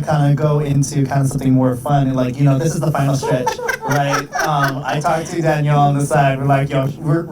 to kind of go into kind of something more fun. Like, this is the final stretch, right? I talked to Danielle on the side. We're like, yo,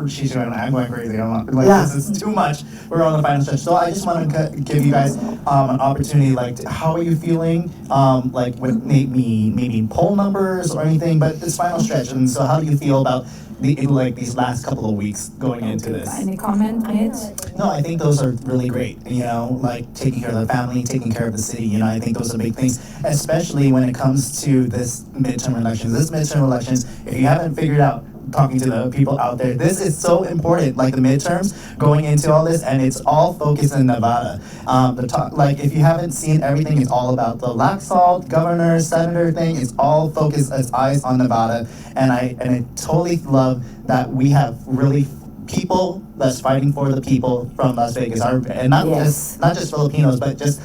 she's going, I'm going crazy. I'm like, this is too much. We're on the final stretch. So I just want to give you guys an opportunity, like, how are you feeling? Like, with maybe poll numbers or anything, but this final stretch. And so how do you feel about these last couple of weeks going into this? Any comment, Mitch? No, I think those are really great. Like taking care of the family, taking care of the city. I think those are big things, especially when it comes to this midterm elections. This midterm elections, if you haven't figured out, talking to the people out there, this is so important, like the midterms, going into all this, and it's all focused in Nevada. If you haven't seen everything, it's all about the lax salt, governor, senator thing. It's all focused as eyes on Nevada, and I totally love that we have really people that's fighting for the people from Las Vegas, and not just Filipinos, but just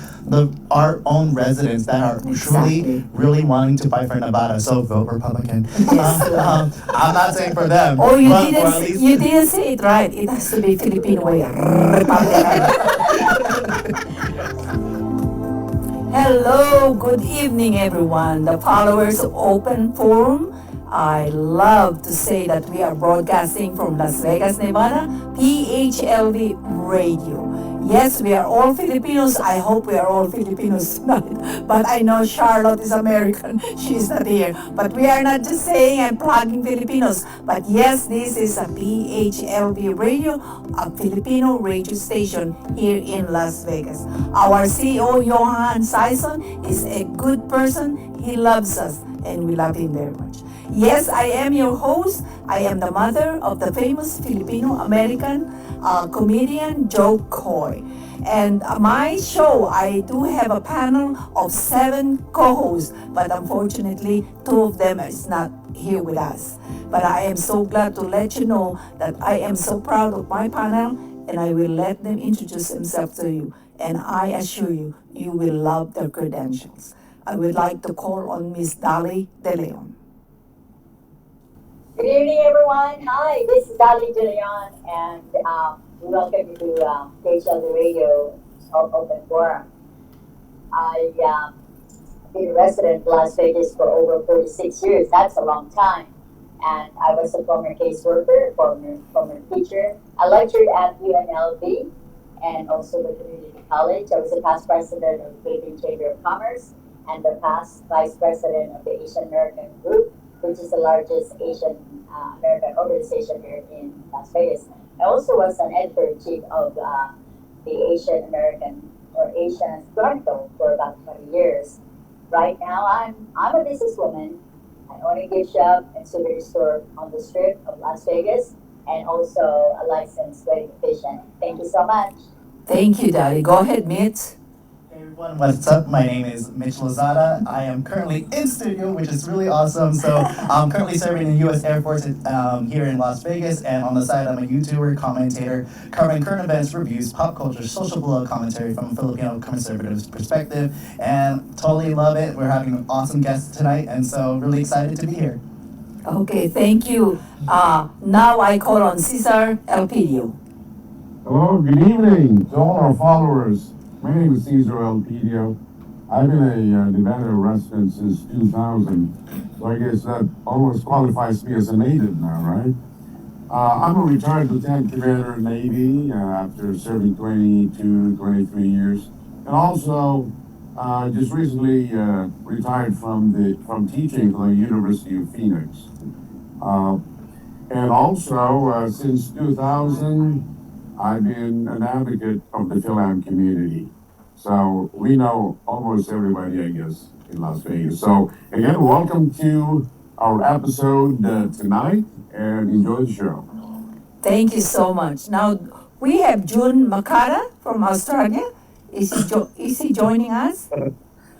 our own residents that are truly, really wanting to fight for Nevada. So vote Republican. I'm not saying for them. Oh, you didn't say it right. It has to be Filipino way. Republican. Hello, good evening, everyone. The followers of Open Forum. I love to say that we are broadcasting from Las Vegas, Nevada, PHLV Radio. Yes, we are all Filipinos. I hope we are all Filipinos tonight. But I know Charlotte is American. She's not here. But we are not just saying and plugging Filipinos. But yes, this is a PHLV Radio, a Filipino radio station here in Las Vegas. Our CEO, Johan Sison, is a good person. He loves us, and we love him very much. Yes, I am your host. I am the mother of the famous Filipino-American comedian Joe Coy. And my show, I do have a panel of 7 co-hosts, but unfortunately, 2 of them is not here with us. But I am so glad to let you know that I am so proud of my panel, and I will let them introduce themselves to you. And I assure you, you will love their credentials. I would like to call on Miss Dali De Leon. Good evening, everyone. Hi, this is Dali De Leon, and we welcome you to PHLV Radio Open Forum. I've been a resident in Las Vegas for over 46 years. That's a long time. And I was a former caseworker, former teacher. I lectured at UNLV and also the community college. I was the past president of the Philippine Chamber of Commerce and the past vice president of the Asian American Group, which is the largest Asian American organization here in Las Vegas. I also was an editor-in-chief of the Asian American or Asian Chronicle for about 20 years. Right now, I'm a businesswoman. I own a gift shop and souvenir store on the Strip of Las Vegas, and also a licensed wedding officiant. Thank you so much. Thank you, Daddy. Go ahead, Mitch. Hey everyone, what's up? My name is Mitch Lozada. I am currently in studio, which is really awesome. So I'm currently serving in the U.S. Air Force here in Las Vegas, and on the side I'm a YouTuber, commentator, covering current events, reviews, pop culture, social blog commentary from a Filipino conservative perspective, and totally love it. We're having an awesome guest tonight, and so really excited to be here. Okay, thank you. Now I call on Cesar Elpidio. Hello, good evening to all our followers. My name is Cesar Elpidio. I've been a Nevada resident since 2000, so I guess that almost qualifies me as a native now, right? I'm a retired lieutenant commander in the Navy after serving 23 years, and also just recently retired from teaching at the University of Phoenix. And also, since 2000, I've been an advocate of the Philam community. So we know almost everybody, I guess, in Las Vegas. So again, welcome to our episode tonight, and enjoy the show. Thank you so much. Now, we have June Makara from Australia. Is he joining us?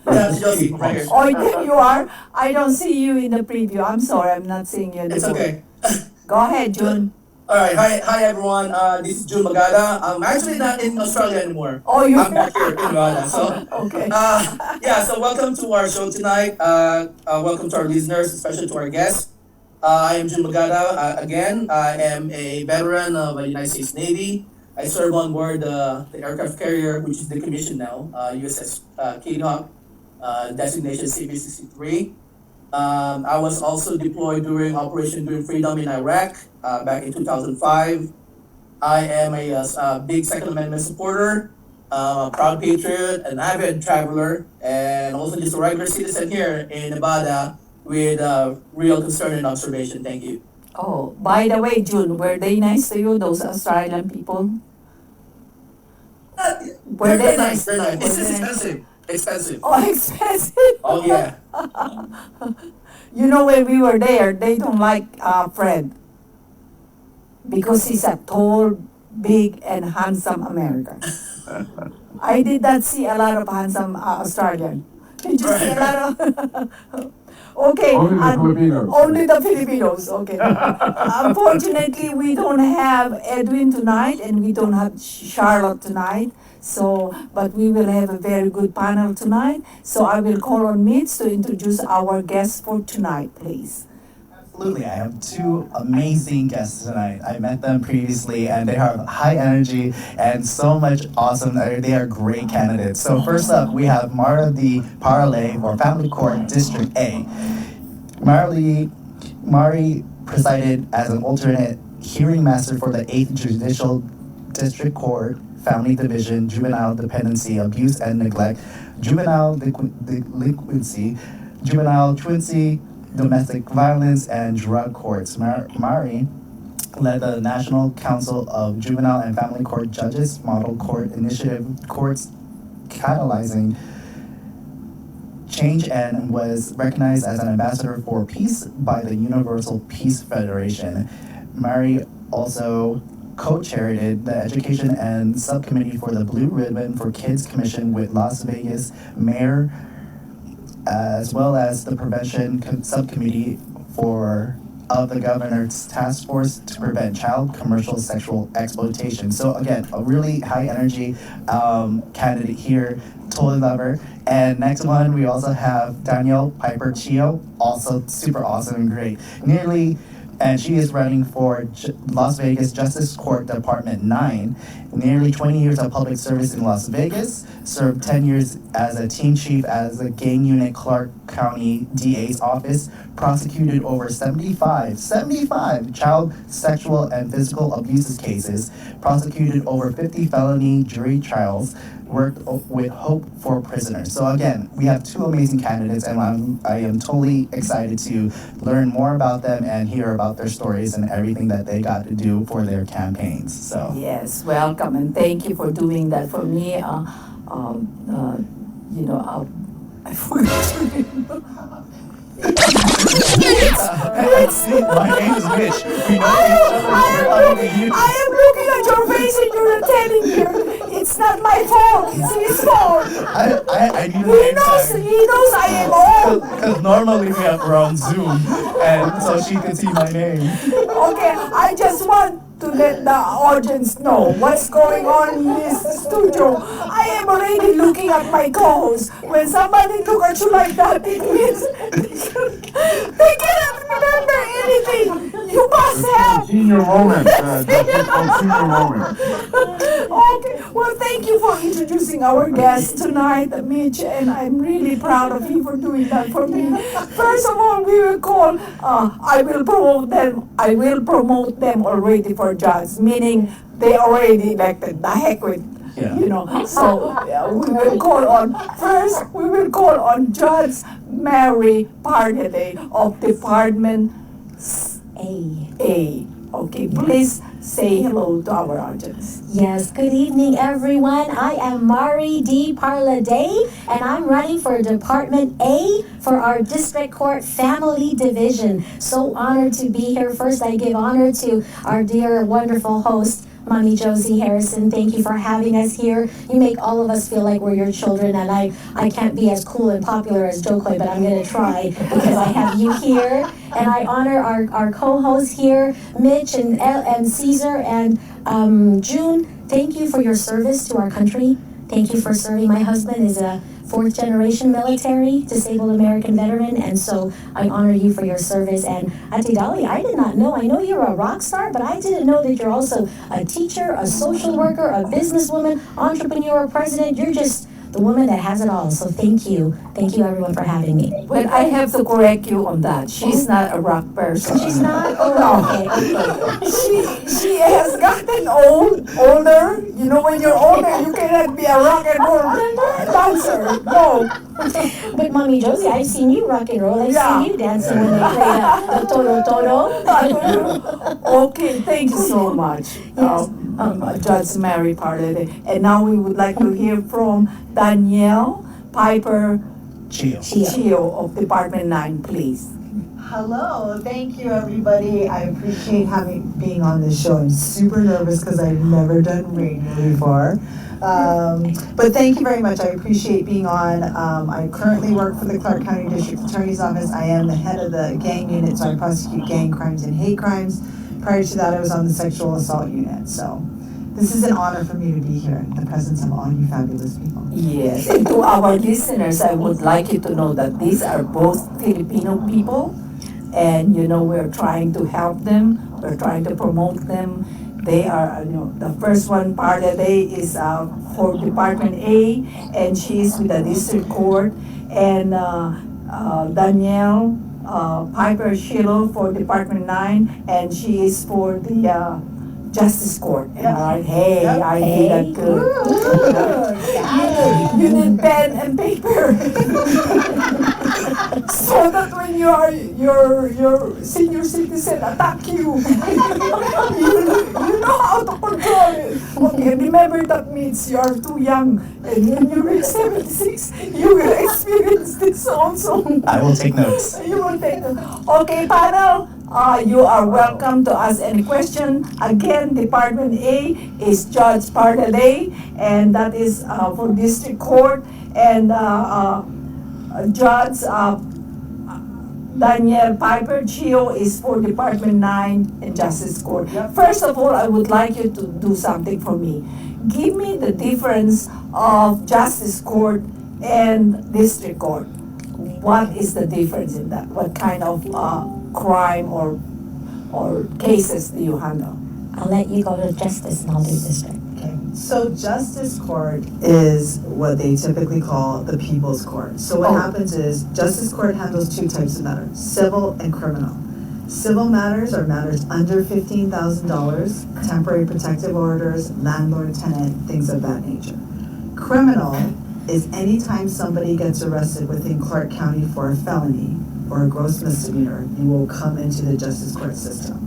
Yeah, Josie, right here. Oh, there you are. I don't see you in the preview. I'm sorry, I'm not seeing you in the It's okay. Go ahead, June. All right, hi everyone. This is June Magada. I'm actually not in Australia anymore. Oh, you're I'm back here in Nevada. So, okay. so welcome to our show tonight. Welcome to our listeners, especially to our guests. I am June Magada. Again, I am a veteran of the United States Navy. I serve on board the aircraft carrier, which is decommissioned now, USS Kitty Hawk. designation CP63. I was also deployed during Operation Enduring Freedom in Iraq back in 2005. I am a big Second Amendment supporter, a proud patriot, an avid traveler, and also just a regular citizen here in Nevada with real concern and observation. Thank you. Oh, by the way, June, were they nice to you, those Australian people? Were they nice? They're nice. This Were is they- expensive. Expensive. Oh, expensive. Oh yeah. You know, when we were there, they don't like Fred because he's a tall, big, and handsome American. I did not see a lot of handsome Australian. Did you see a lot of? Okay. Only the Filipinos. Only the Filipinos. Okay. Unfortunately, we don't have Edwin tonight, and we don't have Charlotte tonight. So, but we will have a very good panel tonight. So I will call on Mitch to introduce our guests for tonight, please. Absolutely, I have two amazing guests tonight. I met them previously, and they have high energy and so much awesome. They are great candidates. So first up, we have Mara Parlade or Family Court District A. Mari presided as an alternate hearing master for the 8th Judicial District Court, Family Division, Juvenile Dependency, Abuse and Neglect, Juvenile Delinquency, Juvenile Truancy, Domestic Violence, and Drug Courts. Mari led the National Council of Juvenile and Family Court Judges Model Court Initiative Courts, catalyzing change, and was recognized as an ambassador for peace by the Universal Peace Federation. Mari also co-chaired the Education and Subcommittee for the Blue Ribbon for Kids Commission with Las Vegas Mayor, as well as the Prevention Subcommittee of the Governor's Task Force to prevent child commercial sexual exploitation. So again, a really high energy candidate here, totally love her. And next one, we also have Danielle Pieper Chio, also super awesome and great. And she is running for Las Vegas Justice Court Department 9. Nearly 20 years of public service in Las Vegas, served 10 years as a team chief as a gang unit Clark County DA's office, prosecuted over 75 child sexual and physical abuses cases, prosecuted over 50 felony jury trials, worked with Hope for Prisoners. So again, we have two amazing candidates, and I am totally excited to learn more about them and hear about their stories and everything that they got to do for their campaigns. So Yes, welcome, and thank you for doing that for me. I forgot your name. my name is Mitch. We know each other. I am looking at your face and you're telling me it's not my fault, it's his fault. I need He knows I am old. Because normally we have her on Zoom, and so she can see my name. Okay, I just want to let the audience know what's going on in this studio. I am already looking at my co-host. When somebody look at you like that, it means they cannot remember anything. You must have. Senior moment. That's called senior moment. Okay, well, thank you for introducing our guest tonight, Mitch, and I'm really proud of you for doing that for me. First of all, we will call, I will promote them already for judge, meaning they already elected. The heck with, Yeah. So we will call on Judge Mary Parlade of Department A. Okay, please say hello to our audience. Yes, good evening, everyone. I am Mari D. Parlade, and I'm running for Department A for our District Court Family Division. So honored to be here. First, I give honor to our dear, wonderful host, Mommy Josie Harrison. Thank you for having us here. You make all of us feel like we're your children, and I can't be as cool and popular as Jokoi, but I'm going to try because I have you here. And I honor our co-hosts here, Mitch and Caesar and June. Thank you for your service to our country. Thank you for serving. My husband is a fourth-generation military, disabled American veteran, and so I honor you for your service. And Ate Dali, I did not know. I know you're a rock star, but I didn't know that you're also a teacher, a social worker, a businesswoman, entrepreneur, president. You're just the woman that has it all. So thank you everyone for having me. But I have to correct you on that. She's not a rock person. She's not. Oh, okay. She has gotten older. You know, when you're older, you cannot be a rock and roll dancer. No. But Mommy Josie, I've seen you rock and roll. I've Yeah. seen you dancing when they play the Toro Toro. Okay, thank you so much, Judge Mary Parlade. And now we would like to hear from Danielle Pieper Chio. Chio of Department 9, please. Hello, thank you everybody. I appreciate being on this show. I'm super nervous because I've never done radio before. But thank you very much. I appreciate being on. I currently work for the Clark County District Attorney's Office. I am the head of the gang unit, so I prosecute gang crimes and hate crimes. Prior to that, I was on the sexual assault unit. So this is an honor for me to be here in the presence of all you fabulous people. Yes, and to our listeners, I would like you to know that these are both Filipino people, and you know we're trying to help them. We're trying to promote them. They are, the first one, Parlade, is for Department A, and she's with the District Court, and Danielle Pieper Chio for Department 9, and she is for the Justice Court. Hey, I did that good. You need pen and paper. So that when your senior citizen attack you, you know how to control it. Okay, remember that means you are too young, and when you reach 76, you will experience this also. I will take notes. You will take notes. Okay, panel. You are welcome to ask any question. Again, Department A is Judge Parlade, and that is for District Court, and Judge Danielle Pieper Chio is for Department 9 and Justice Court. First of all, I would like you to do something for me. Give me the difference of Justice Court and District Court. What is the difference in that? What kind of crime or cases do you handle? I'll let you go to Justice and I'll do District. Okay, so Justice Court is what they typically call the People's Court. So what happens is Justice Court handles two types of matters, civil and criminal. Civil matters are matters under $15,000, temporary protective orders, landlord, tenant, things of that nature. Criminal is anytime somebody gets arrested within Clark County for a felony or a gross misdemeanor, you will come into the Justice Court system.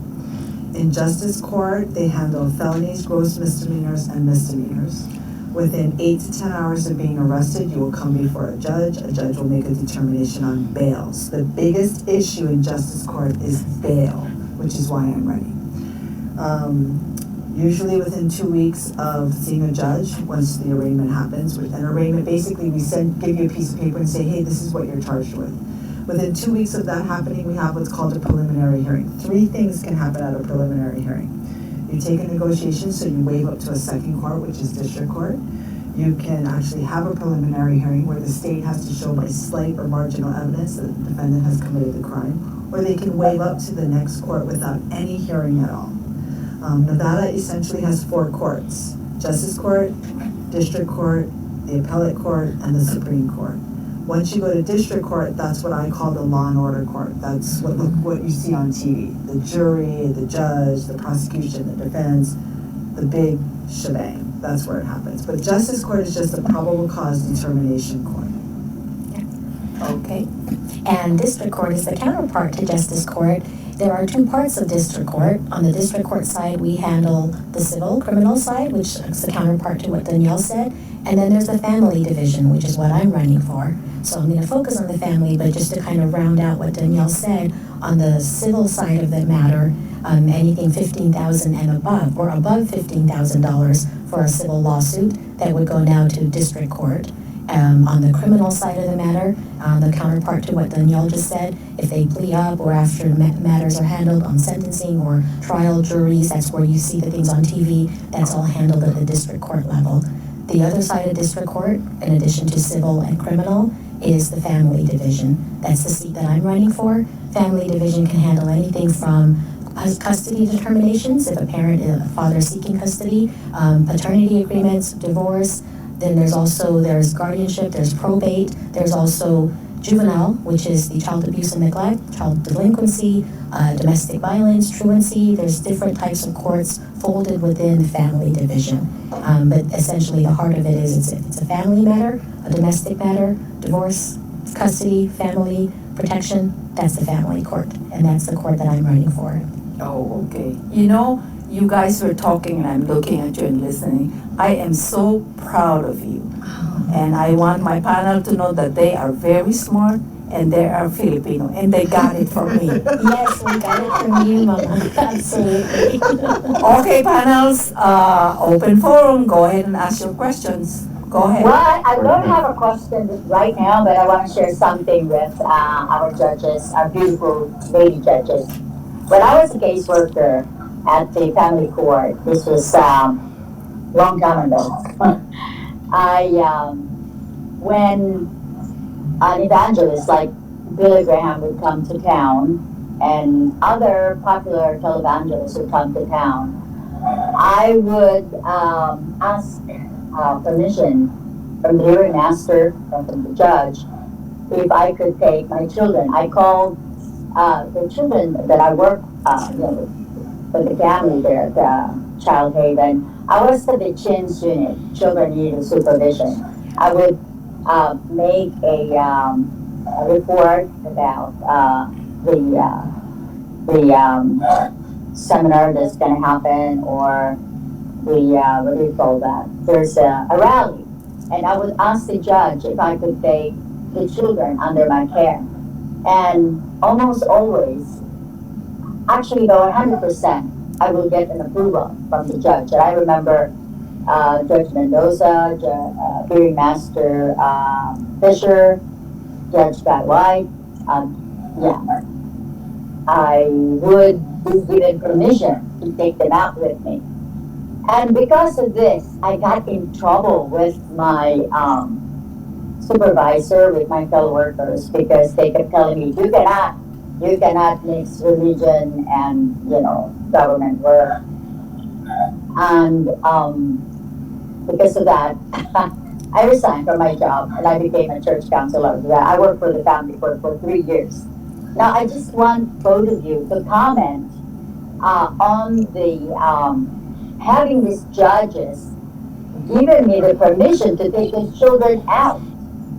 In Justice Court, they handle felonies, gross misdemeanors, and misdemeanors. Within 8 to 10 hours of being arrested, you will come before a judge. A judge will make a determination on bails. The biggest issue in Justice Court is bail, which is why I'm running. Usually within 2 weeks of seeing a judge, once the arraignment happens, with an arraignment, basically we give you a piece of paper and say, hey, this is what you're charged with. Within 2 weeks of that happening, we have what's called a preliminary hearing. 3 things can happen at a preliminary hearing. You take a negotiation, so you waive up to a second court, which is District Court. You can actually have a preliminary hearing where the state has to show by slight or marginal evidence that the defendant has committed the crime, or they can waive up to the next court without any hearing at all. Nevada essentially has 4 courts: Justice Court, District Court, the Appellate Court, and the Supreme Court. Once you go to District Court, that's what I call the law and order court. That's what you see on TV. The jury, the judge, the prosecution, the defense, the big shebang. That's where it happens. But Justice Court is just a probable cause determination court. Okay. And District Court is the counterpart to Justice Court. There are 2 parts of District Court. On the District Court side, we handle the civil criminal side, which is the counterpart to what Danielle said. And then there's the family division, which is what I'm running for. So I'm going to focus on the family, but just to kind of round out what Danielle said, on the civil side of the matter, anything $15,000 and above, or above $15,000 for a civil lawsuit, that would go now to District Court. On the criminal side of the matter, the counterpart to what Danielle just said, if they plea up or after matters are handled on sentencing or trial juries, that's where you see the things on TV, that's all handled at the District Court level. The other side of District Court, in addition to civil and criminal, is the family division. That's the seat that I'm running for. Family division can handle anything from custody determinations, if a parent, a father is seeking custody, paternity agreements, divorce, Then there's guardianship, there's probate, there's also juvenile, which is the child abuse and neglect, child delinquency, domestic violence, truancy. There's different types of courts folded within the family division. But essentially the heart of it is it's a family matter, a domestic matter, divorce, custody, family, protection, that's the family court. And that's the court that I'm running for. Oh, okay. You know, you guys were talking and I'm looking at you and listening. I am so proud of you. And I want my panel to know that they are very smart and they are Filipino and they got it from me. Yes, we got it from you, Mama. Absolutely. Okay, panels, open forum. Go ahead and ask your questions. Go ahead. Well, I don't have a question right now, but I want to share something with our judges, our beautiful lady judges. When I was a caseworker at the family court, this was long time ago. When an evangelist like Billy Graham would come to town and other popular televangelists would come to town, I would ask permission from the hearing master, from the judge, if I could take my children. I called the children that I work with the family there at Child Haven. I was the Chins unit, children needing supervision. I would make a report about the seminar that's going to happen, or the what do you call that? There's a rally, and I would ask the judge if I could take the children under my care, and almost always, actually though 100%, I will get an approval from the judge. And I remember Judge Mendoza, hearing master Fisher, Judge Guy White. I would be given permission to take them out with me. And because of this, I got in trouble with my supervisor, with my fellow workers, because they kept telling me, you cannot mix religion and, government work. And because of that, I resigned from my job and I became a church counselor. I worked for the family court for 3 years. Now, I just want both of you to comment on the having these judges given me the permission to take these children out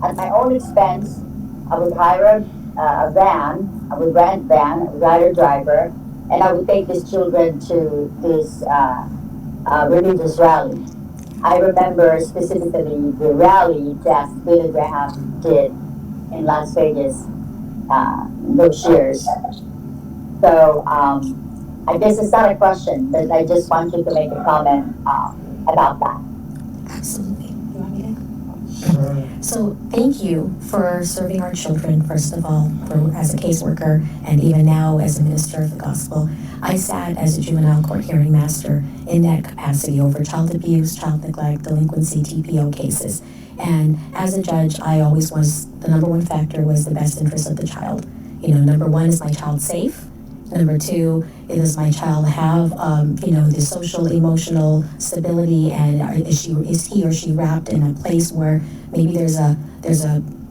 at my own expense. I would hire a van, I would rent a van, I would hire a driver, and I would take these children to this religious rally. I remember specifically the rally that Billy Graham did in Las Vegas those years. So I guess it's not a question, but I just want you to make a comment about that. Absolutely. You want me to? Sure. So thank you for serving our children, first of all, as a caseworker, and even now as a minister of the gospel. I sat as a juvenile court hearing master in that capacity over child abuse, child neglect, delinquency, TPO cases. And as a judge, I always was, the number one factor was the best interest of the child. Number one, is my child safe? Number two, does my child have, the social, emotional stability, and is he or she wrapped in a place where maybe there's a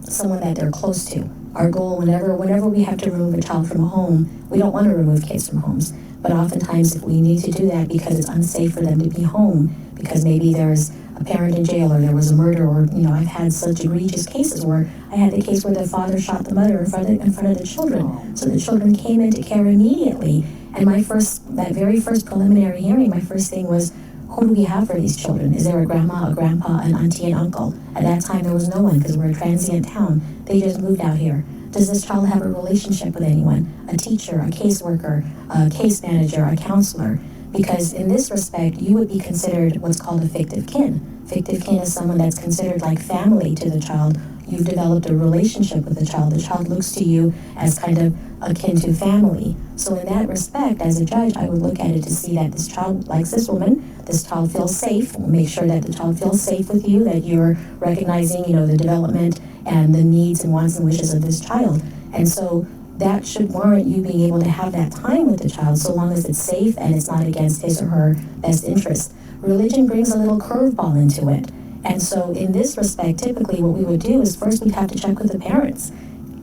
someone that they're close to. Our goal, whenever we have to remove a child from a home, we don't want to remove kids from homes. But oftentimes, if we need to do that because it's unsafe for them to be home, because maybe there's a parent in jail, or there was a murder, or I've had such egregious cases where I had the case where the father shot the mother in front of the children. So the children came into care immediately. And that very first preliminary hearing, my first thing was, who do we have for these children? Is there a grandma, a grandpa, an auntie, and uncle? At that time, there was no one, because we're a transient town. They just moved out here. Does this child have a relationship with anyone? A teacher, a caseworker, a case manager, a counselor? Because in this respect, you would be considered what's called a fictive kin. Fictive kin is someone that's considered like family to the child. You've developed a relationship with the child. The child looks to you as kind of akin to family. So in that respect, as a judge, I would look at it to see that this child likes this woman, this child feels safe. We'll make sure that the child feels safe with you, that you're recognizing, the development and the needs and wants and wishes of this child. And so that should warrant you being able to have that time with the child, so long as it's safe and it's not against his or her best interest. Religion brings a little curveball into it. And so in this respect, typically what we would do is first we'd have to check with the parents.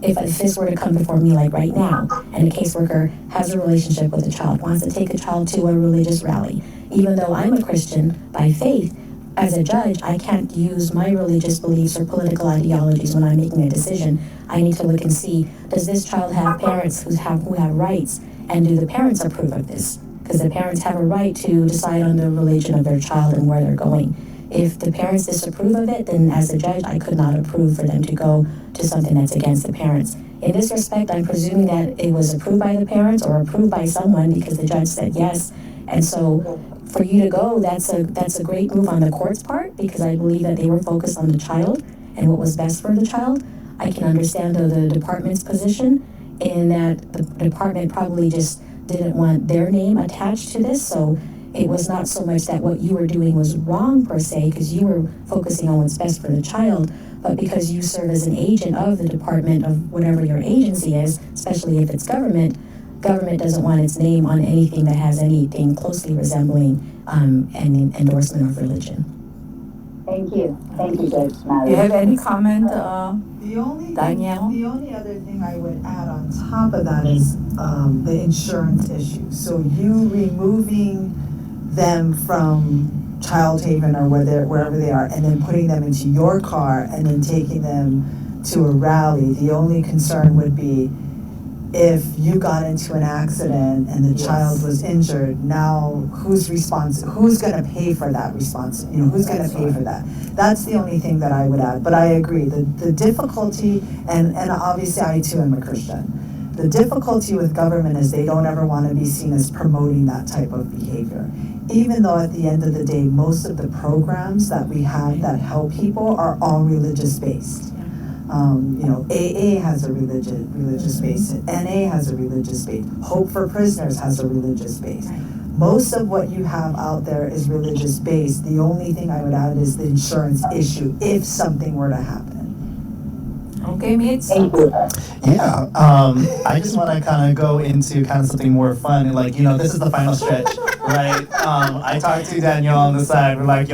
If this were to come before me like right now, and a caseworker has a relationship with a child, wants to take a child to a religious rally, even though I'm a Christian by faith, as a judge, I can't use my religious beliefs or political ideologies when I'm making a decision. I need to look and see, does this child have parents who have rights, and do the parents approve of this? Because the parents have a right to decide on the religion of their child and where they're going. If the parents disapprove of it, then as a judge, I could not approve for them to go to something that's against the parents. In this respect, I'm presuming that it was approved by the parents or approved by someone because the judge said yes. And so for you to go, that's a great move on the court's part, because I believe that they were focused on the child and what was best for the child. I can understand the department's position in that the department probably just didn't want their name attached to this, so it was not so much that what you were doing was wrong per se, because you were focusing on what's best for the child, but because you serve as an agent of the department of whatever your agency is, especially if it's government doesn't want its name on anything that has anything closely resembling an endorsement of religion. Thank you, Judge Mary. Do you have any comment, Danielle? The only other thing I would add on top of that is the insurance issue. So you removing them from Child Haven or wherever they are, and then putting them into your car and then taking them to a rally, the only concern would be if you got into an accident and the child was injured, now who's going to pay for that response? Who's going to pay for that? That's the only thing that I would add. But I agree, the difficulty, and obviously I too am a Christian, the difficulty with government is they don't ever want to be seen as promoting that type of behavior. Even though at the end of the day, most of the programs that we have that help people are all religious based. AA has a religious base, NA has a religious base, Hope for Prisoners has a religious base. Most of what you have out there is religious based. The only thing I would add is the insurance issue if something were to happen. Okay, Mitch? Thank you. Yeah, I just want to kind of go into kind of something more fun. Like, this is the final stretch, right? I talked to Danielle on the side. We're like,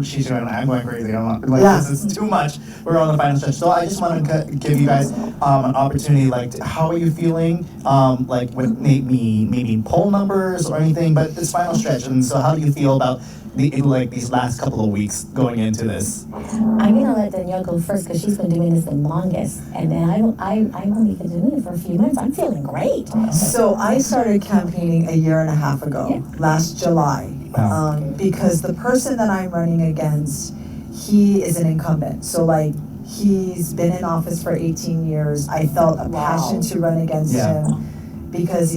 she's going, I'm going crazy. This is too much. We're on the final stretch. So I just want to give you guys an opportunity, how are you feeling? With maybe poll numbers or anything, but this final stretch. And so how do you feel about these last couple of weeks going into this? I'm gonna let Danielle go first because she's been doing this the longest, and then I've only been doing it for a few months. I'm feeling great. So I started campaigning a year and a half ago, last July, because the person that I'm running against, he is an incumbent. So he's been in office for 18 years. I felt a passion to run against him because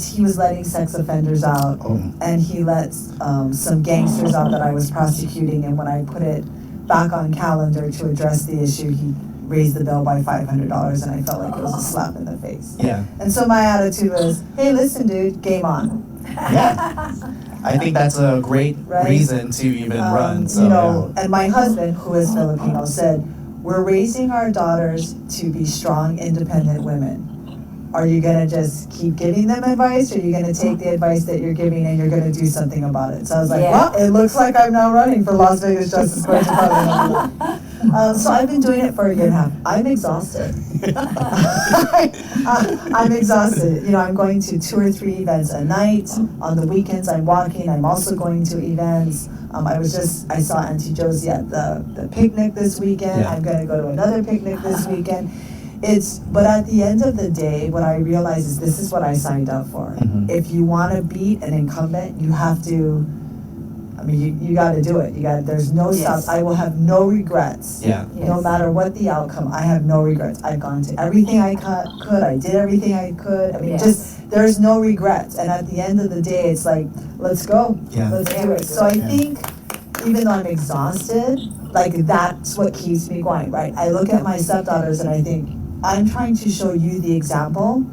he was letting sex offenders out, and he let some gangsters out that I was prosecuting, and when I put it back on calendar to address the issue, he raised the bill by $500, and I felt like it was a slap in the face. Yeah. And so my attitude was, hey, listen, dude, game on. Yeah. I think that's a great reason to even run. So, and my husband, who is Filipino, said, we're raising our daughters to be strong, independent women. Are you going to just keep giving them advice, or are you going to take the advice that you're giving and you're going to do something about it? So I was like, well, it looks like I'm now running for Las Vegas Justice Court Dept. So I've been doing it for a year and a half. I'm exhausted. I'm exhausted. I'm going to 2 or 3 events a night. On the weekends, I'm walking. I'm also going to events. I saw Auntie Josie at the picnic this weekend. Yeah. I'm going to go to another picnic this weekend. But at the end of the day, what I realize is this is what I signed up for. Mm-hmm. If you want to beat an incumbent, you have to, you got to do it. There's no stops. I will have no regrets. Yeah. No matter what the outcome, I have no regrets. I've gone to everything I could. I did everything I could. There's no regrets. And at the end of the day, it's like, let's go. Yeah. Let's do it. So I think, even though I'm exhausted, that's what keeps me going, right? I look at my stepdaughters and I think, I'm trying to show you the example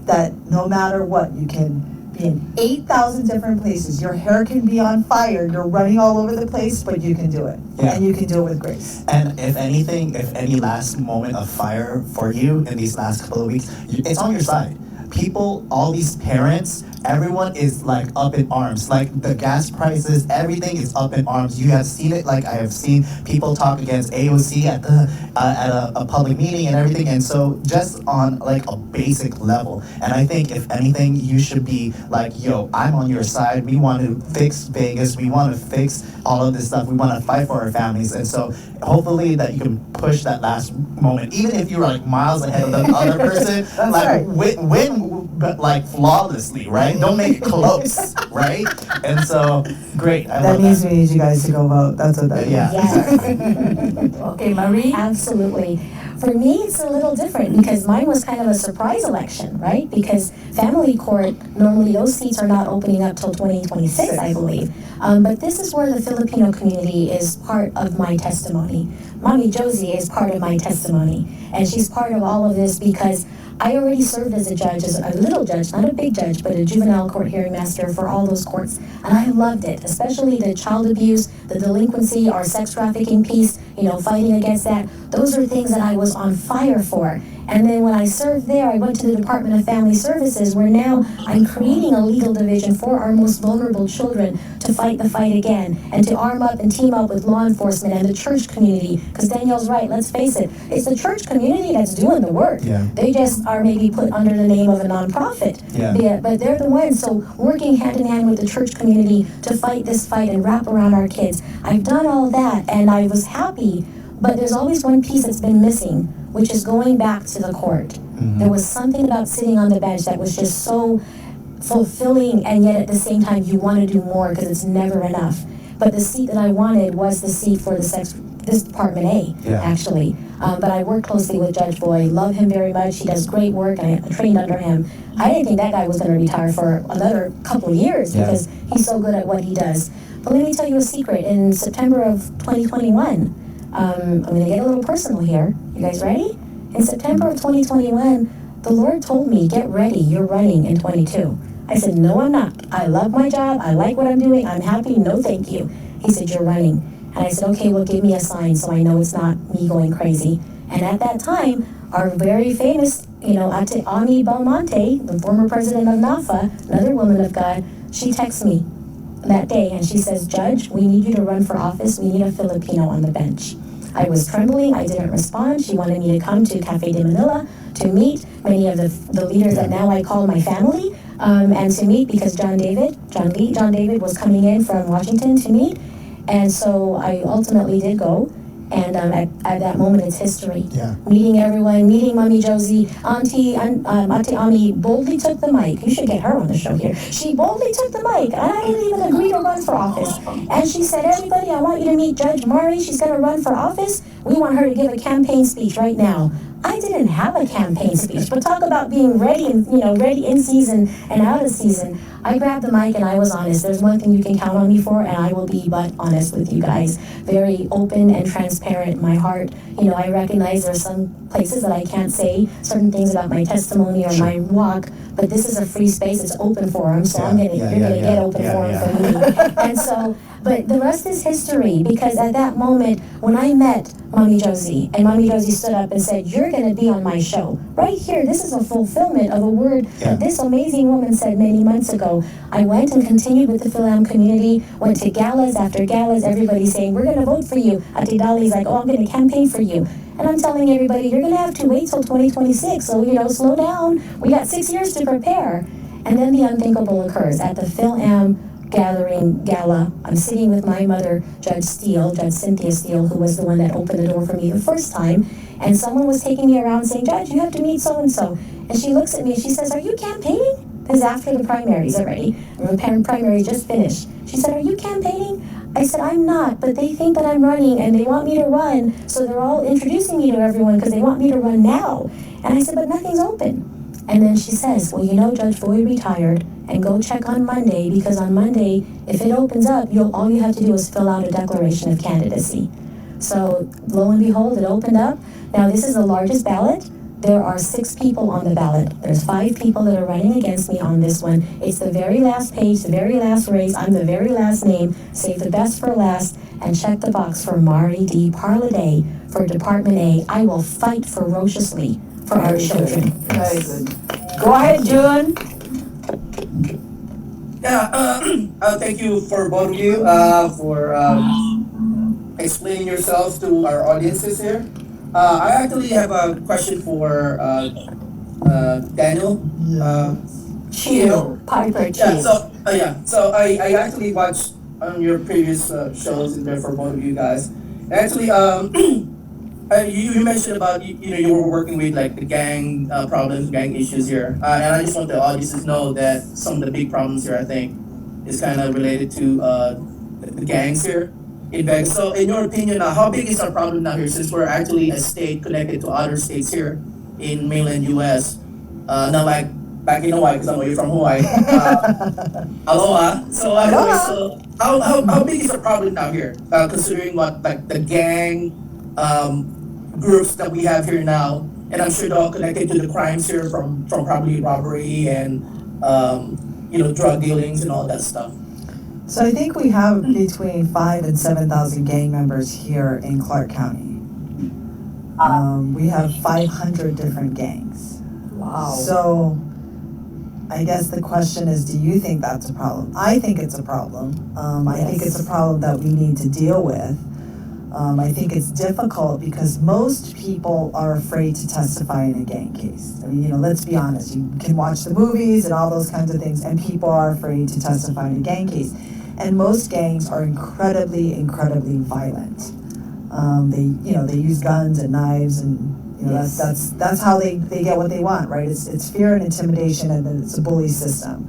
that no matter what, you can be in 8,000 different places. Your hair can be on fire. You're running all over the place, but you can do it. Yeah. And you can do it with grace. And if any last moment of fire for you in these last couple of weeks, it's on your side. people, all these parents, everyone is like up in arms. Like the gas prices, everything is up in arms. You have seen it. Like I have seen people talk against AOC at the at a public meeting and everything. And so just on like a basic level. And I think if anything, you should be like, yo, I'm on your side. We want to fix Vegas. We want to fix all of this stuff. We want to fight for our families. And so hopefully that you can push that last moment, even if you're like miles ahead of the other person. Like right. win, but like flawlessly, right? Don't make it close, right? And so great. I That love means that. we need you guys to go vote. That's what that Yeah. means. Okay, Marie? Absolutely. For me, it's a little different because mine was kind of a surprise election, right? Because family court, normally those seats are not opening up till 2026, I believe. But this is where the Filipino community is part of my testimony. Mommy Josie is part of my testimony. And she's part of all of this because I already served as a judge, as a little judge, not a big judge, but a juvenile court hearing master for all those courts. And I loved it, especially the child abuse, the delinquency, our sex trafficking piece, fighting against that. Those are things that I was on fire for. And then when I served there, I went to the Department of Family Services, where now I'm creating a legal division for our most vulnerable children to fight the fight again and to arm up and team up with law enforcement and the church community. Because Danielle's right, let's face it, it's the church community that's doing the work. Yeah. They just are maybe put under the name of a nonprofit. Yeah. But they're the ones, so working hand in hand with the church community to fight this fight and wrap around our kids. I've done all that and I was happy, but there's always one piece that's been missing, which is going back to the court. Mm-hmm. There was something about sitting on the bench that was just so fulfilling, and yet at the same time you want to do more because it's never enough. But the seat that I wanted was the seat for this Department A, actually. But I work closely with Judge Boyd, love him very much. He does great work, and I trained under him. I didn't think that guy was going to retire for another couple of years because he's so good at what he does. But let me tell you a secret. In September of 2021, I'm going to get a little personal here. You guys ready? In September of 2021, the Lord told me, get ready, you're running in 22. I said, no, I'm not. I love my job. I like what I'm doing. I'm happy. No, thank you. He said, you're running. And I said, okay, well, give me a sign so I know it's not me going crazy. And at that time, our very famous, Ate Ami Belmonte, the former president of NAFA, another woman of God, she texts me that day and she says, Judge, we need you to run for office. We need a Filipino on the bench. I was trembling. I didn't respond. She wanted me to come to Cafe de Manila to meet many of the leaders that now I call my family, and to meet because John David was coming in from Washington to meet. And so I ultimately did go. And at that moment, it's history. Yeah. Meeting everyone, meeting Mommy Josie. Auntie Ami boldly took the mic. You should get her on the show here. She boldly took the mic, and I didn't even agree to run for office. And she said, everybody, I want you to meet Judge Mari. She's going to run for office. We want her to give a campaign speech right now. I didn't have a campaign speech, but talk about being ready and ready in season and out of season. I grabbed the mic and I was honest. There's one thing you can count on me for, and I will be but honest with you guys. Very open and transparent in my heart. I recognize there's some places that I can't say certain things about my testimony or my walk, but this is a free space. It's open forum, so you're gonna get open forum from me. And so, but the rest is history, because at that moment when I met Mommy Josie, and Mommy Josie stood up and said, you're going to be on my show. Right here, this is a fulfillment of a word that this amazing woman said many months ago. I went and continued with the Philam community, went to galas after galas, everybody saying, we're going to vote for you. Ate Dali's like, oh, I'm going to campaign for you. And I'm telling everybody, you're going to have to wait till 2026, so, slow down. We got 6 years to prepare. And then the unthinkable occurs. At the Philam gala, I'm sitting with my mother, Judge Cynthia Steele, who was the one that opened the door for me the first time, and someone was taking me around saying, Judge, you have to meet so-and-so. And she looks at me and she says, are you campaigning? This is after the primaries already. The primary just finished. She said, are you campaigning? I said, I'm not, but they think that I'm running and they want me to run, so they're all introducing me to everyone because they want me to run now. And I said, but nothing's open. And then she says, well, Judge Boyd retired, and go check on Monday, because on Monday, if it opens up, all you have to do is fill out a declaration of candidacy. So lo and behold, it opened up. Now this is the largest ballot. There are 6 people on the ballot. There's 5 people that are running against me on this one. It's the very last page, the very last race. I'm the very last name. Save the best for last, and check the box for Mari D. Parlade for Department A. I will fight ferociously for our children. Very good. Go ahead, June. Yeah, thank you for both of you for explaining yourselves to our audiences here. I actually have a question for Danielle. Chio, Piper Yeah, Chio. so I actually watched on your previous shows in there for both of you guys. Actually, you mentioned about you were working with like the gang problems, gang issues here, and I just want the audiences to know that some of the big problems here I think is kind of related to the gangs here in Vegas. So, in your opinion, how big is our problem now here since we're actually a state connected to other states here in mainland U.S. Not like back in Hawaii because I know you're from Hawaii. Aloha. So, anyway, so how big is the problem now here, considering what like the gang groups that we have here now, and I'm sure they're all connected to the crimes here from probably robbery and drug dealings and all that stuff. So I think we have between 5,000 and 7,000 gang members here in Clark County. We have 500 different gangs. Wow. So I guess the question is, do you think that's a problem? I think it's a problem. I think it's a problem that we need to deal with. I think it's difficult because most people are afraid to testify in a gang case. I mean, let's be honest. You can watch the movies and all those kinds of things, and people are afraid to testify in a gang case. And most gangs are incredibly, incredibly violent. They use guns and knives, and that's how they get what they want, right? It's fear and intimidation, and it's a bully system.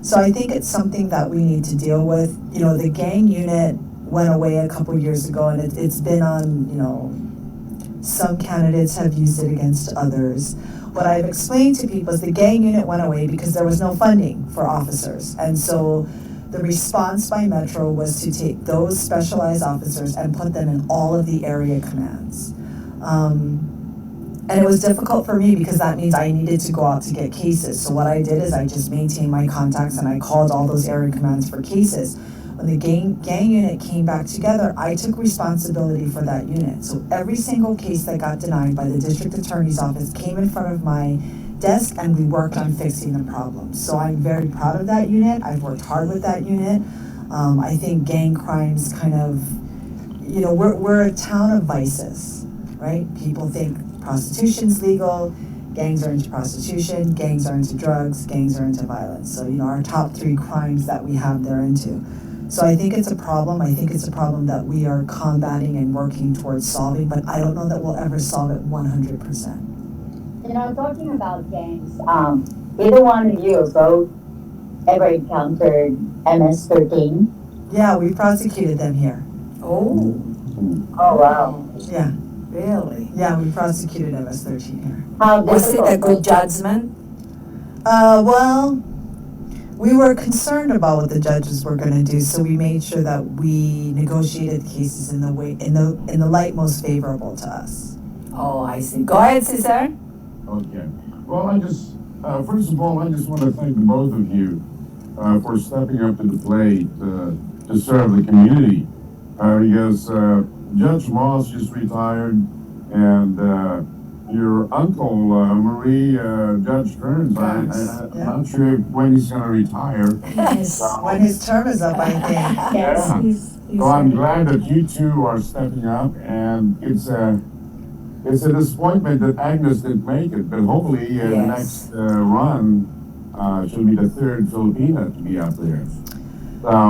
So I think it's something that we need to deal with. The gang unit went away a couple years ago, and it's been on, some candidates have used it against others. What I've explained to people is the gang unit went away because there was no funding for officers. And so the response by Metro was to take those specialized officers and put them in all of the area commands. And it was difficult for me because that means I needed to go out to get cases. So what I did is I just maintained my contacts and I called all those area commands for cases. When the gang unit came back together, I took responsibility for that unit. So every single case that got denied by the district attorney's office came in front of my desk and we worked on fixing the problem. So I'm very proud of that unit. I've worked hard with that unit. I think gang crimes kind of, we're a town of vices, right? People think prostitution's legal, gangs are into prostitution, gangs are into drugs, gangs are into violence. So, our top 3 crimes that we have they're into. So I think it's a problem. I think it's a problem that we are combating and working towards solving, but I don't know that we'll ever solve it 100%. Talking about gangs, either one of you both ever encountered MS-13? Yeah, we prosecuted them here. Oh, wow. Yeah. really? Yeah, we prosecuted MS-13 here. How Was it difficult a good judgment? Well, we were concerned about what the judges were going to do, so we made sure that we negotiated the cases in the light most favorable to us. Oh, I see. Go ahead, Cesar. Okay. Well, I just, first of all, I just want to thank the both of you for stepping up to the plate to serve the community. Because Judge Moss just retired, and your uncle, Marie, Judge Kearns, I'm not sure when he's going to retire. When his term is up, I think. Yeah. He's So I'm glad that you two are stepping up, and it's a disappointment that Agnes didn't make it, but hopefully the next run she'll be the 3rd Filipina to be up there.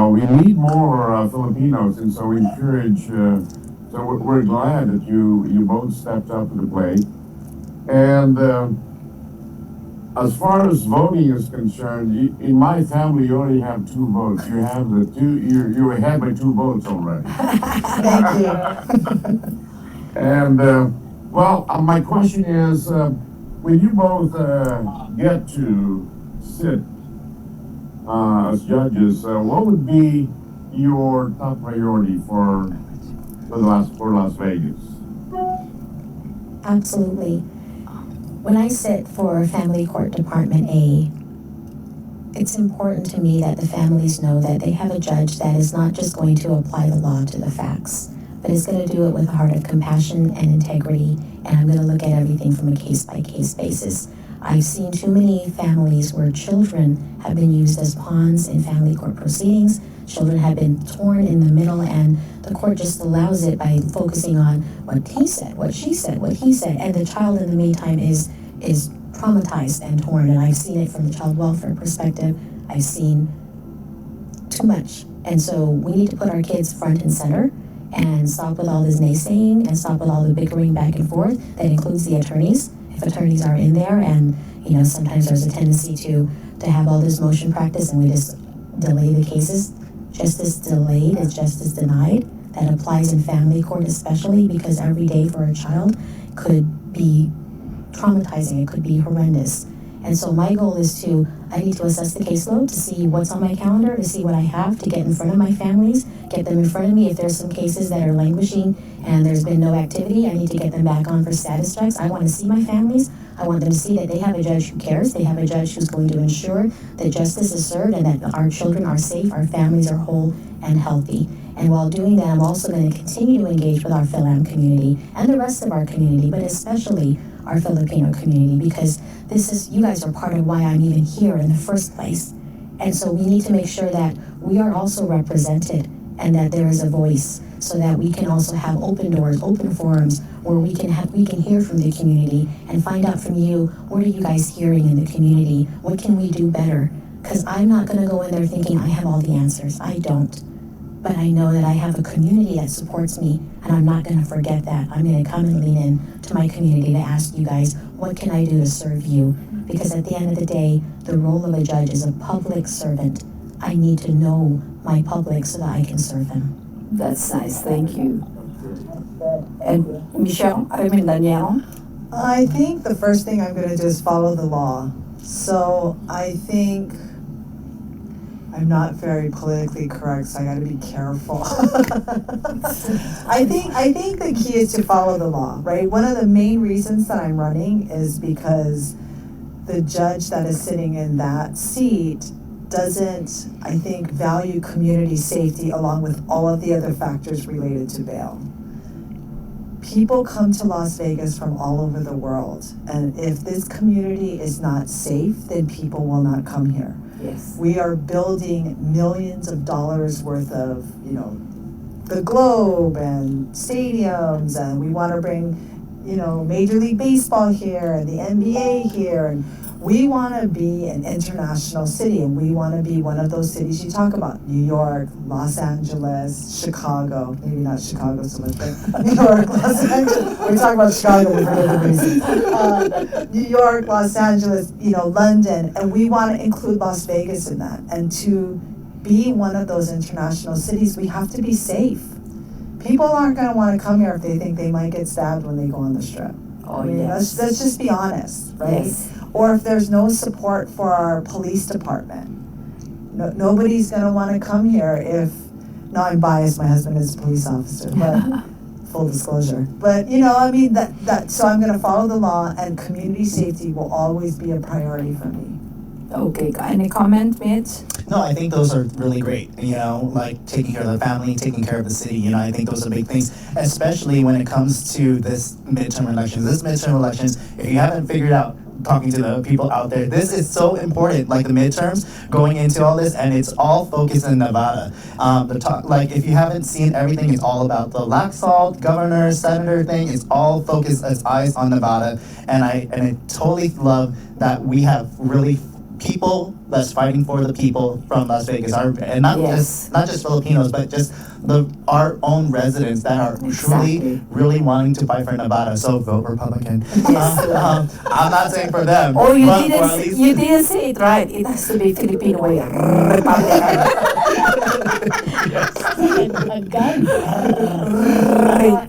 We need more Filipinos, and so we encourage. So we're glad that you both stepped up to the plate. And as far as voting is concerned, in my family you only have 2 votes. You have you're ahead by 2 votes already. Thank you. And my question is, when you both get to sit as judges, what would be your top priority for Las Vegas? Absolutely. When I sit for Family Court Department A, it's important to me that the families know that they have a judge that is not just going to apply the law to the facts, but is going to do it with a heart of compassion and integrity, and I'm going to look at everything from a case-by-case basis. I've seen too many families where children have been used as pawns in family court proceedings. Children have been torn in the middle, and the court just allows it by focusing on what he said, what she said, what he said, and the child in the meantime is traumatized and torn. And I've seen it from the child welfare perspective. I've seen too much. And so we need to put our kids front and center and stop with all this naysaying and stop with all the bickering back and forth. That includes the attorneys. If attorneys are in there, and sometimes there's a tendency to have all this motion practice and we just delay the cases. Justice delayed is justice denied. That applies in family court especially, because every day for a child could be traumatizing. It could be horrendous. And so my goal is I need to assess the caseload to see what's on my calendar, to see what I have to get in front of my families, get them in front of me. If there's some cases that are languishing and there's been no activity, I need to get them back on for status checks. I want to see my families. I want them to see that they have a judge who cares. They have a judge who's going to ensure that justice is served and that our children are safe, our families are whole and healthy. And while doing that, I'm also going to continue to engage with our Philam community and the rest of our community, but especially our Filipino community, because you guys are part of why I'm even here in the first place. And so we need to make sure that we are also represented and that there is a voice, so that we can also have open doors, open forums where we can hear from the community and find out from you, what are you guys hearing in the community? What can we do better? Because I'm not going to go in there thinking I have all the answers. I don't. But I know that I have a community that supports me, and I'm not going to forget that. I'm going to come and lean in to my community to ask you guys, what can I do to serve you? Because at the end of the day, the role of a judge is a public servant. I need to know my public so that I can serve them. That's nice, thank you. And Danielle? I think the first thing I'm going to do is follow the law. So I think I'm not very politically correct, so I got to be careful. I think the key is to follow the law, right? One of the main reasons that I'm running is because the judge that is sitting in that seat doesn't, I think, value community safety along with all of the other factors related to bail. People come to Las Vegas from all over the world, and if this community is not safe, then people will not come here. Yes. We are building millions of dollars worth of, the globe and stadiums, and we want to bring, Major League Baseball here and the NBA here, and we want to be an international city, and we want to be one of those cities you talk about. New York, Los Angeles, Chicago, maybe not Chicago so much, but New York, Los Angeles. When we talk about Chicago, we forget the reason. New York, Los Angeles, London, and we want to include Las Vegas in that. And to be one of those international cities, we have to be safe. People aren't going to want to come here if they think they might get stabbed when they go on the strip. Yes. Let's just be honest, right? Yes. Or if there's no support for our police department. Nobody's going to want to come here if, no, I'm biased, my husband is a police officer, but full disclosure. But, so I'm going to follow the law, and community safety will always be a priority for me. Okay, any comment, Mitch? No, I think those are really great, like taking care of the family, taking care of the city, I think those are big things, especially when it comes to this midterm elections. If you haven't figured out, talking to the people out there, this is so important, like the midterms, going into all this, and it's all focused in Nevada. If you haven't seen everything, it's all about the Laxalt, governor, senator thing, it's all focused as eyes on Nevada, and I totally love that we have really people that's fighting for the people from Las Vegas, and not just Filipinos, but just our own residents that are truly, really wanting to fight for Nevada. So vote Republican. I'm not saying for them. Oh, you didn't say it right. It has to be Filipino way. Republican. A gun.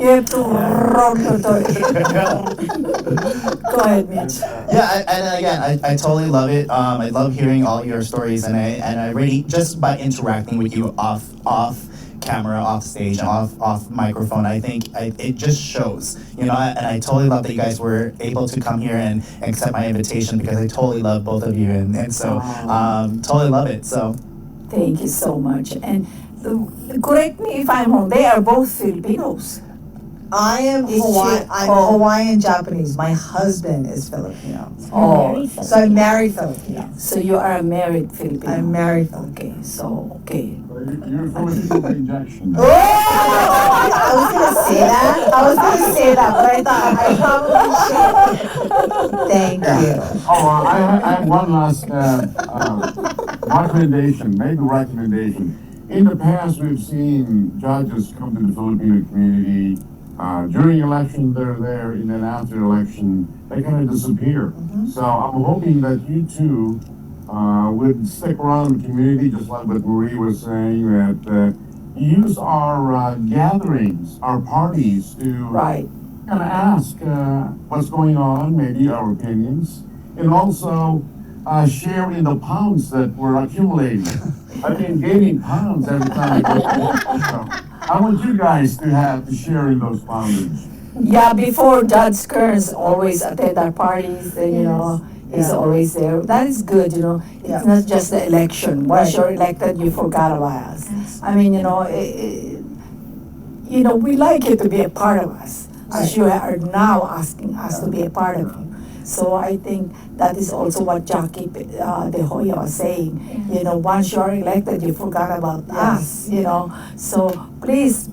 You have to rock Go ahead, Mitch. Yeah, and again, I totally love it. I love hearing all your stories, and I really, just by interacting with you off camera, off stage, off microphone, I think it just shows, and I totally love that you guys were able to come here and accept my invitation, because I totally love both of you, and so totally love it. So thank you so much. And correct me if I'm wrong, they are both Filipinos. I am Is she- Hawaiian. I'm oh. Hawaiian Japanese. My husband is Filipino. Oh, Very So I'm Filipino. married Filipino. so you are a married Filipino. I'm married Filipino. Okay, so okay. You're Filipino by injection. Oh, I was gonna say that, but I thought I probably should. Thank you. Oh, I have one last recommendation. In the past, we've seen judges come to the Filipino community. During election, they're there, and then after election, they kind of disappear. So I'm hoping that you two would stick around the community, just like what Marie was saying, that use our gatherings, our parties to Right. kind of ask what's going on, maybe our opinions, and also share in the pounds that we're accumulating. I've been gaining pounds every time I go home. So I want you guys to share in those pounds. Yeah, before Judge Kearns always attend our parties, and he's always there. That is good, It's Yeah. not just the election. Once Right. you're elected, you forgot about us. I mean, we like you to be a part of us, as you are now asking us to be a part of you. So I think that is also what Jackie De Hoya was saying. Once you're elected, you forgot about us. So please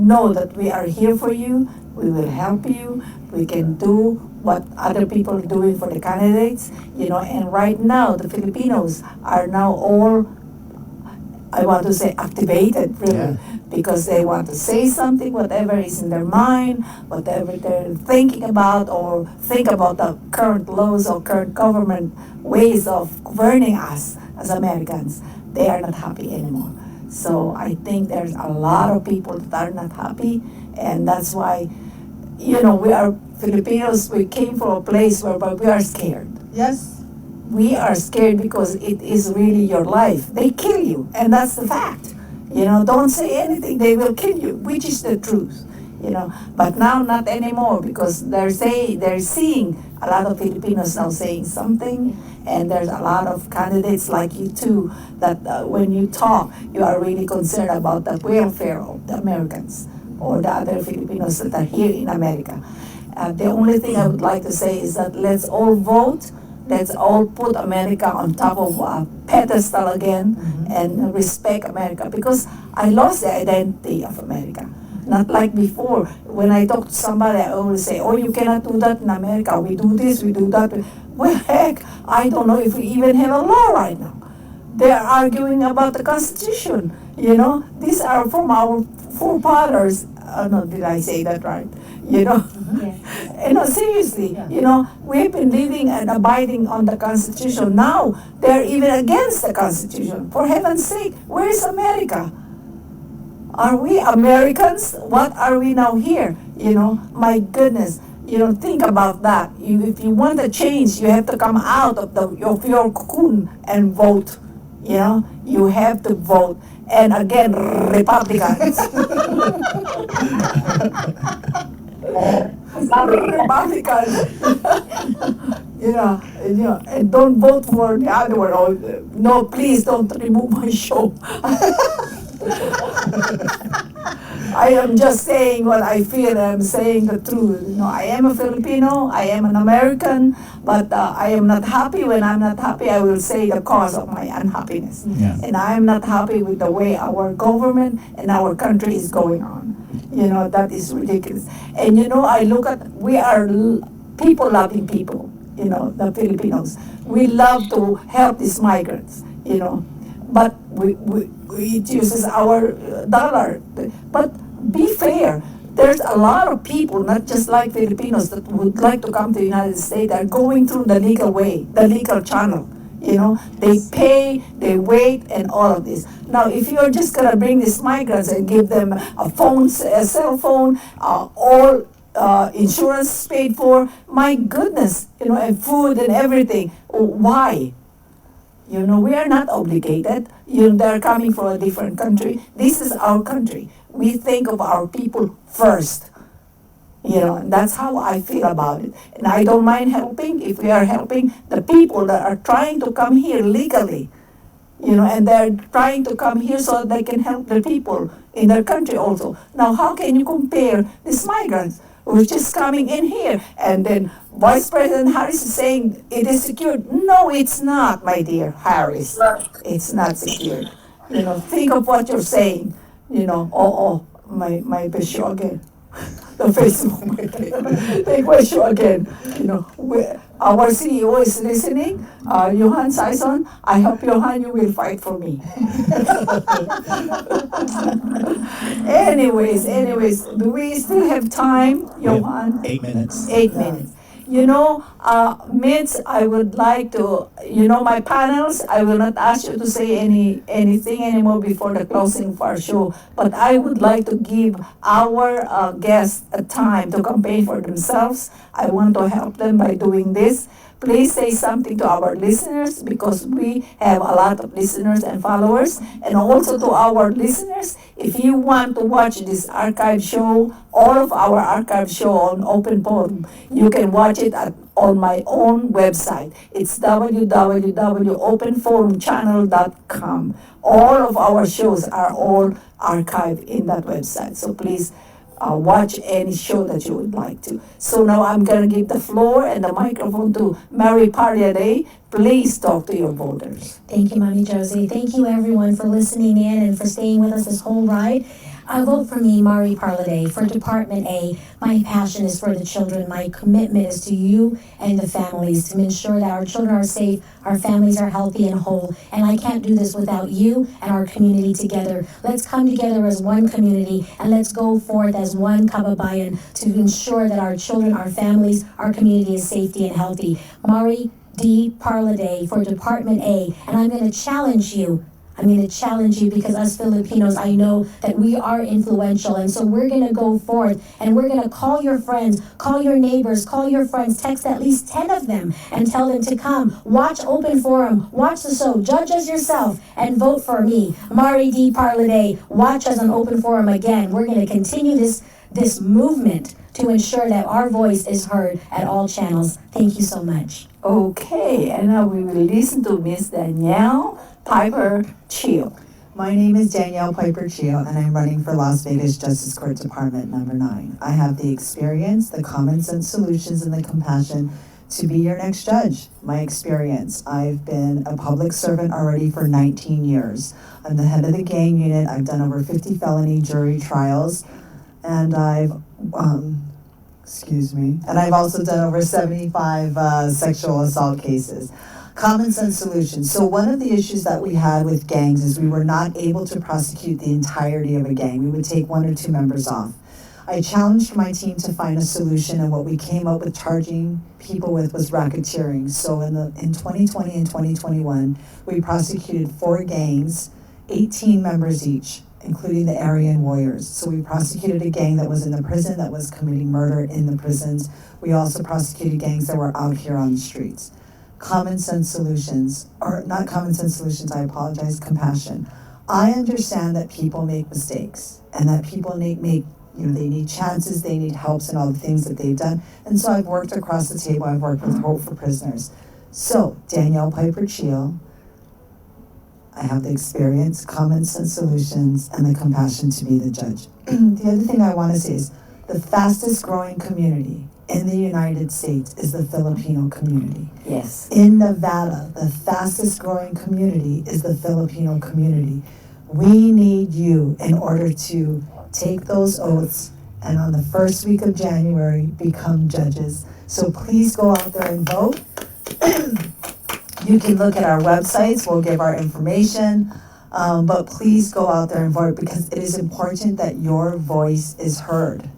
know that we are here for you. We will help you. We can do what other people are doing for the candidates. And right now the Filipinos are now all, I want to say, activated, really, because they want to say something, whatever is in their mind, whatever they're thinking about, or think about the current laws or current government ways of governing us as Americans. They are not happy anymore. So I think there's a lot of people that are not happy, and that's why, we are Filipinos. We came from a place where we are scared. Yes. We are scared because it is really your life. They kill you, and that's the fact. Don't say anything, they will kill you, which is the truth. But now not anymore, because they're seeing a lot of Filipinos now saying something, and there's a lot of candidates like you too that when you talk, you are really concerned about the welfare of the Americans or the other Filipinos that are here in America. The only thing I would like to say is that let's all vote. Let's all put America on top of a pedestal again and respect America, because I lost the identity of America. Not like before. When I talk to somebody, I always say, oh, you cannot do that in America. We do this, we do that. Well, heck, I don't know if we even have a law right now. They are arguing about the Constitution. These are from our forefathers. No, did I say that right? Seriously, we've been living and abiding on the Constitution. Now they're even against the Constitution. For heaven's sake, where is America? Are we Americans? What are we now here? My goodness. Think about that. If you want a change, you have to come out of your cocoon and vote. You have to vote. And again, Republicans. Republicans. And don't vote for the other one. Oh, no, please don't remove my show. I am just saying what I feel. I'm saying the truth. I am a Filipino. I am an American. But I am not happy. When I'm not happy, I will say the cause of my unhappiness. Yeah. And I am not happy with the way our government and our country is going on. That is ridiculous. And I look at, we are people-loving people, the Filipinos. We love to help these migrants, but it uses our dollar. But be fair. There's a lot of people, not just like Filipinos, that would like to come to the United States, are going through the legal way, the legal channel. They pay, they wait, and all of this. Now, if you're just going to bring these migrants and give them a cell phone, all insurance paid for, my goodness, and food and everything, why? We are not obligated. They're coming from a different country. This is our country. We think of our people first. And that's how I feel about it. And I don't mind helping if we are helping the people that are trying to come here legally. and they're trying to come here so they can help the people in their country also. Now, how can you compare these migrants who are just coming in here, and then Vice President Harris is saying it is secured? No, it's not, my dear Harris. It's not secured. Think of what you're saying. My issue again. The Facebook, take my issue again. Our CEO is listening. Johan Saison, I hope Johan, you will fight for me. anyways, do we still have time, Johan? 8 minutes. 8 minutes. Mitz, I would like to, my panels, I will not ask you to say anything anymore before the closing of our show, but I would like to give our guests a time to campaign for themselves. I want to help them by doing this. Please say something to our listeners, because we have a lot of listeners and followers. And also to our listeners, if you want to watch this archive show, all of our archive show on Open Forum, you can watch it on my own website. It's www.openforumchannel.com. All of our shows are all archived in that website. So please watch any show that you would like to. So now I'm going to give the floor and the microphone to Mary Parlade. Please talk to your voters. Thank you, Mommy Josie. Thank you, everyone, for listening in and for staying with us this whole ride. Vote for me, Mari Parlade, for Department A. My passion is for the children. My commitment is to you and the families to ensure that our children are safe, our families are healthy and whole. And I can't do this without you and our community together. Let's come together as one community, and let's go forth as one kababayan to ensure that our children, our families, our community is safety and healthy. Mari D. Parlade for Department A. And I'm going to challenge you because as Filipinos, I know that we are influential. And so we're going to go forth and we're going to call your friends, call your neighbors, call your friends, text at least 10 of them and tell them to come. Watch Open Forum, watch the show, judge us yourself, and vote for me, Mari D. Parlade. Watch us on Open Forum again. We're going to continue this movement to ensure that our voice is heard at all channels. Thank you so much. Okay, and now we will listen to Miss Danielle Pieper Chio. My name is Danielle Pieper Chio, and I'm running for Las Vegas Justice Court Department number 9. I have the experience, the common sense solutions, and the compassion to be your next judge. My experience: I've been a public servant already for 19 years. I'm the head of the gang unit. I've done over 50 felony jury trials, and I've also done over 75 sexual assault cases. Common sense solutions. So one of the issues that we had with gangs is we were not able to prosecute the entirety of a gang. We would take 1 or 2 members off. I challenged my team to find a solution, and what we came up with charging people with was racketeering. So in 2020 and 2021, we prosecuted 4 gangs, 18 members each, including the Aryan Warriors. So we prosecuted a gang that was in the prison that was committing murder in the prisons. We also prosecuted gangs that were out here on the streets. Common sense solutions, or not common sense solutions, I apologize, compassion. I understand that people make mistakes and that people they need chances, they need helps and all the things that they've done. And so I've worked across the table, I've worked with Hope for Prisoners. So, Danielle Pieper Chio, I have the experience, common sense solutions, and the compassion to be the judge. The other thing I want to say is the fastest growing community in the United States is the Filipino community. Yes. In Nevada, the fastest growing community is the Filipino community. We need you in order to take those oaths and on the first week of January become judges. So please go out there and vote. You can look at our websites, we'll give our information, but please go out there and vote because it is important that your voice is heard.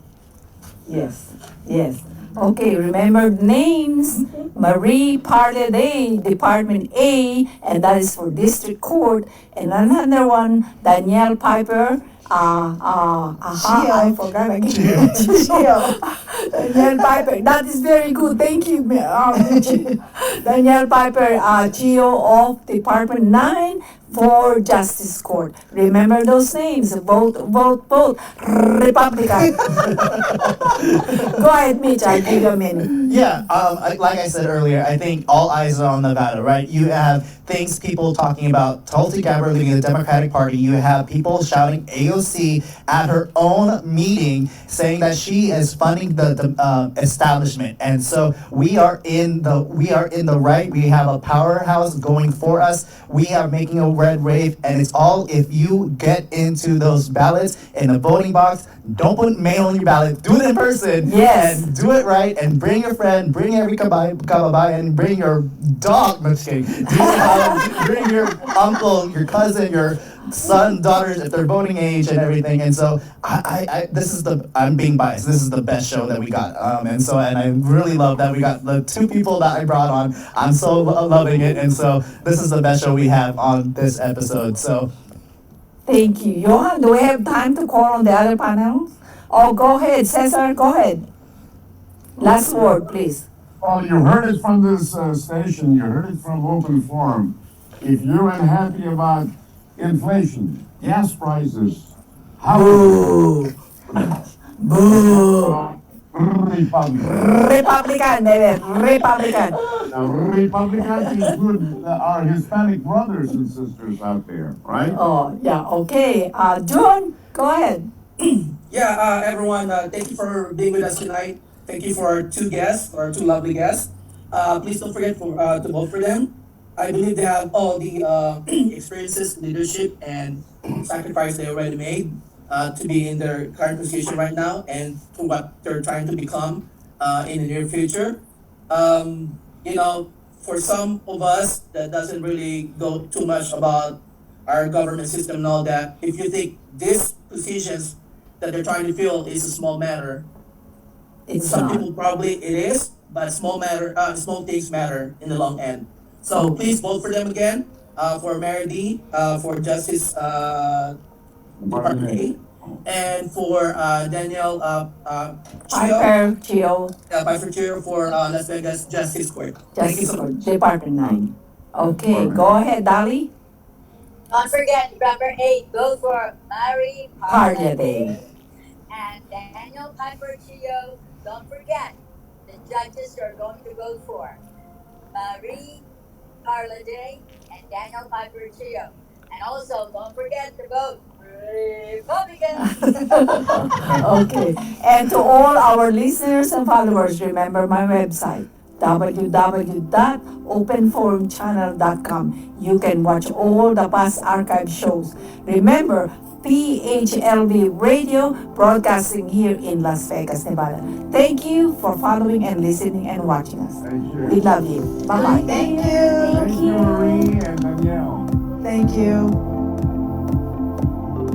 Yes. Okay, remember names: Marie Parlade, Department A, and that is for District Court, and another one, Danielle Pieper. I forgot again. Danielle Pieper. That is very good. Thank you, Danielle Pieper Chio of Department 9 for Justice Court. Remember those names. Vote, vote, vote. Republican. Go ahead, Mitch. I'll give you a minute. Yeah, like I said earlier, I think all eyes are on Nevada, right? You have things, people talking about Tulsi Gabbard leaving the Democratic Party. You have people shouting AOC at her own meeting, saying that she is funding the establishment. And so we are in the right. We have a powerhouse going for us. We are making a red wave, and it's all if you get into those ballots in the voting box. Don't put mail on your ballot. Do it in person. Yes. And do it right. And bring your friend. Bring every kababayan, and bring your dog. No, just kidding. Bring your uncle, your cousin, your son, daughters, if they're voting age and everything. And so I'm being biased. This is the best show that we got. And I really love that we got the two people that I brought on. I'm so loving it. And so this is the best show we have on this episode. So. Thank you. Johan, do we have time to call on the other panels? Oh, go ahead. Cesar, go ahead. Last word, please. Well, you heard it from this station. You heard it from Open Forum. If you're unhappy about inflation, gas prices, Boo! Boo! Republican. David. Republican. Now, Republicans include our Hispanic brothers and sisters out there, right? Oh, yeah, okay. John, go ahead. Yeah, everyone, thank you for being with us tonight. Thank you for our two guests, our two lovely guests. Please don't forget to vote for them. I believe they have all the experiences, leadership, and sacrifice they already made to be in their current position right now and to what they're trying to become in the near future. For some of us, that doesn't really go too much about our government system and all that. If you think these positions that they're trying to fill is a small matter, some people probably it is, but small things matter in the long end. So please vote for them again, for Mary D, for Justice Department A, and for Danielle Pieper Chio. Pieper Chio for Las Vegas Justice Court. Thank you so much. Department 9. Okay, go ahead, Dali. Don't forget, number 8, vote for Mary Parlade. and Danielle Pieper Chio. Don't forget, the judges you're going to vote for. Marie Parlade and Danielle Pieper Chio. And also, don't forget to vote Republican. Okay, and to all our listeners and followers, remember my website, www.openforumchannel.com. You can watch all the past archive shows. Remember, PHLV Radio, broadcasting here in Las Vegas, Nevada. Thank you for following and listening and watching us. Thank you. We love you. Bye-bye. Thank you. Thank you, Marie and Danielle. Thank you.